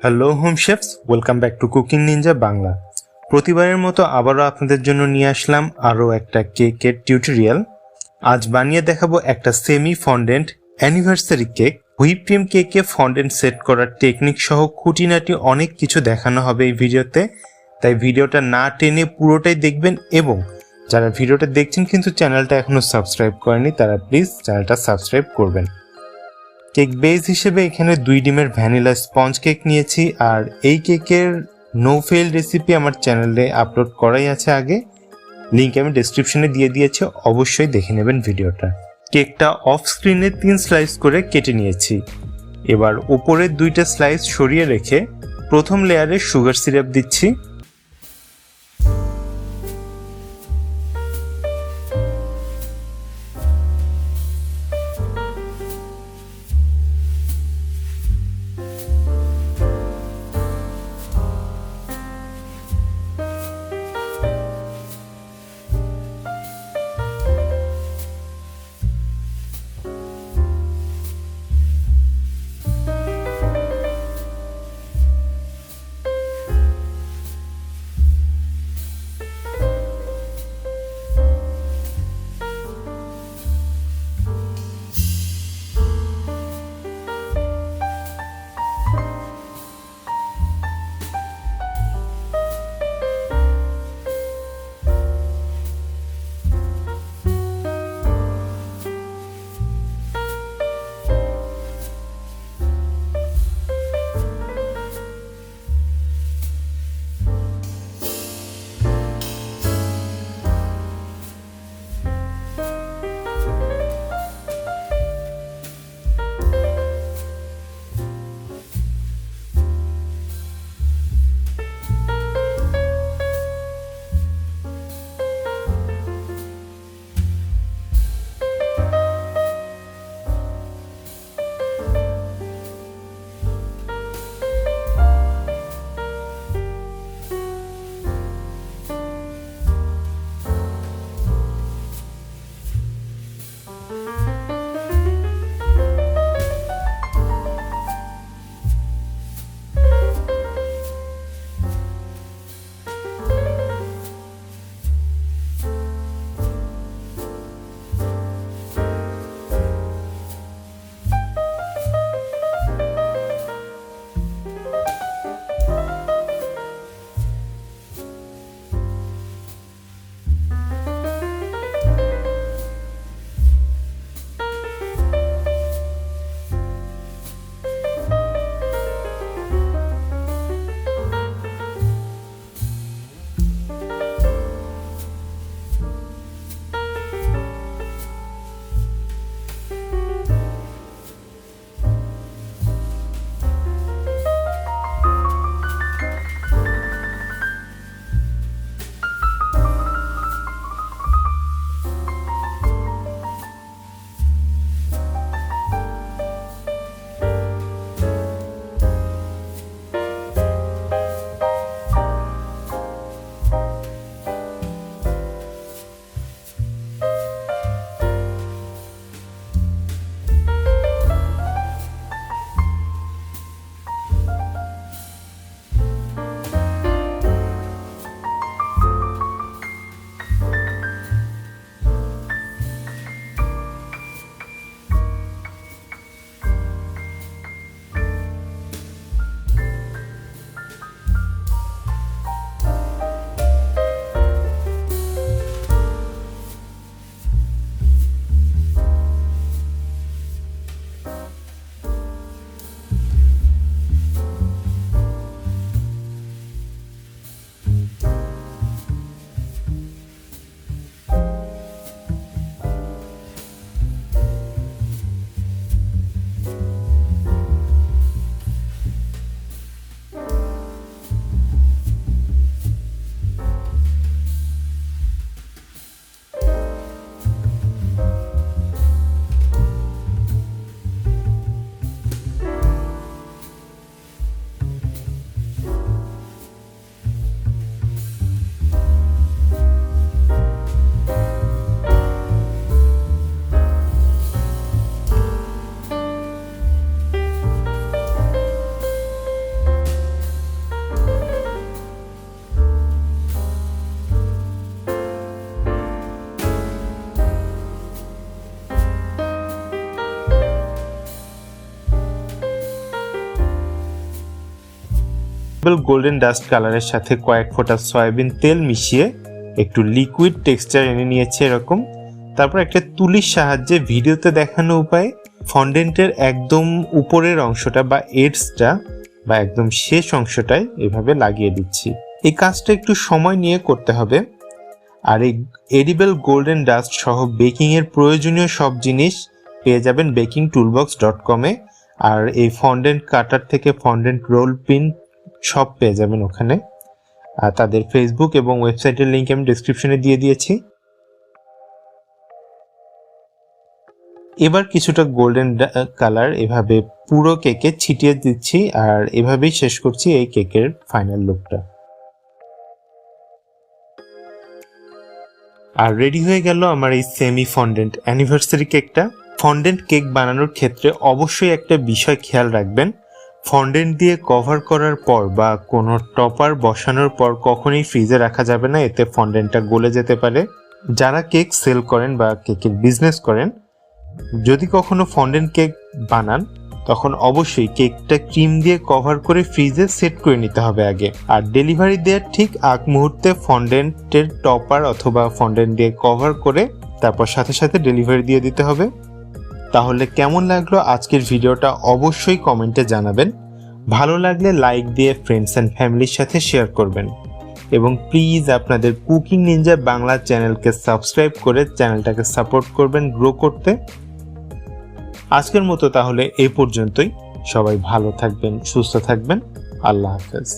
Hello home chefs, welcome back to cooking Ninja Bangla. প্রতিবারের মতো আবারও আপনাদের জন্য নিয়ে আসলাম আরও একটা কেকের টিউটোরিয়াল। আজ বানিয়ে দেখাবো একটা semi fondant anniversary cake. Whip cream কেকে ফন্ডেন্ট সেট করার টেকনিক সহ খুঁটিনাটি অনেক কিছু দেখানো হবে এই ভিডিওতে, তাই ভিডিওটা না টেনে পুরোটাই দেখবেন। এবং যারা ভিডিওটা দেখছেন কিন্তু চ্যানেলটা এখনও সাবস্ক্রাইব করেনি, তারা প্লিজ চ্যানেলটা সাবস্ক্রাইব করবেন। কেক বেস হিসেবে এখানে 2 ডিমের ভ্যানিলা স্পঞ্জ কেক নিয়েছি, আর এই কেকের নো ফেল রেসিপি আমার চ্যানেলে আপলোড করাই আছে আগে, লিঙ্ক আমি ডেসক্রিপশনে দিয়ে দিয়েছি, অবশ্যই দেখে নেবেন ভিডিওটা। কেকটা অফ স্ক্রিনে 3 স্লাইস করে কেটে নিয়েছি। এবার উপরের 2টা স্লাইস সরিয়ে রেখে প্রথম লেয়ারে সুগার সিরাপ দিচ্ছি। গোল্ডেন ডাস্ট কালারের সাথে কয়েক ফোঁটা সয়াবিন তেল মিশিয়ে একটু লিকুইড টেক্সচার এনে নিয়েছি এরকম। তারপর একটা তুলির সাহায্যে ভিডিওতে দেখানো উপায়ে ফন্ডেন্টের একদম উপরের অংশটা বা এডসটা বা একদম শেষ অংশটায় এভাবে লাগিয়ে দিচ্ছি। এই কাজটা একটু সময় নিয়ে করতে হবে। আর এই এডিবল গোল্ডেন ডাস্ট সহ বেকিং এর প্রয়োজনীয় সব জিনিস পেয়ে যাবেন bakingtoolbox.com এ। আর এই ফন্ডেন্ট কাটার থেকে ফন্ডেন্ট রোল পিন সব পেয়ে যাবেন ওখানে। আর তাদের ফেসবুক এবং ওয়েবসাইটের লিংক আমি ডেসক্রিপশনে দিয়ে দিয়েছি। এবার কিছুটা গোল্ডেন কালার এভাবে পুরো কেকে ছিটিয়ে দিচ্ছি আর এভাবেই শেষ করছি এই কেকের ফাইনাল লুকটা। আর রেডি হয়ে গেল আমার এই সেমি ফন্ডেন্ট অ্যানিভার্সারি কেকটা। ফন্ডেন্ট কেক বানানোর ক্ষেত্রে অবশ্যই একটা বিষয় খেয়াল রাখবেন, ফন্ডেন্ট দিয়ে কভার করার পর বা কোনো টপার বসানোর পর কখনোই ফ্রিজে রাখা যাবে না, এতে ফন্ডেন্টটা গলে যেতে পারে। যারা কেক সেল করেন বা কেকের বিজনেস করেন, যদি কখনো ফন্ডেন্ট কেক বানান তখন অবশ্যই কেকটা ক্রিম দিয়ে কভার করে ফ্রিজে সেট করে নিতে হবে আগে। আর ডেলিভারি দেওয়ার ঠিক আগ মুহূর্তে ফন্ডেন্টের টপার অথবা ফন্ডেন্ট দিয়ে কভার করে তারপর সাথে সাথে ডেলিভারি দিয়ে দিতে হবে। তাহলে কেমন লাগলো আজকের ভিডিওটা অবশ্যই কমেন্টে জানাবেন। ভালো লাগলে লাইক দিয়ে ফ্রেন্ডস অ্যান্ড ফ্যামিলির সাথে শেয়ার করবেন এবং প্লিজ আপনাদের কুকিং নিনজা বাংলা চ্যানেলকে সাবস্ক্রাইব করে চ্যানেলটাকে সাপোর্ট করবেন গ্রো করতে। আজকের মতো তাহলে এই পর্যন্তই। সবাই ভালো থাকবেন, সুস্থ থাকবেন। আল্লাহ হাফেজ।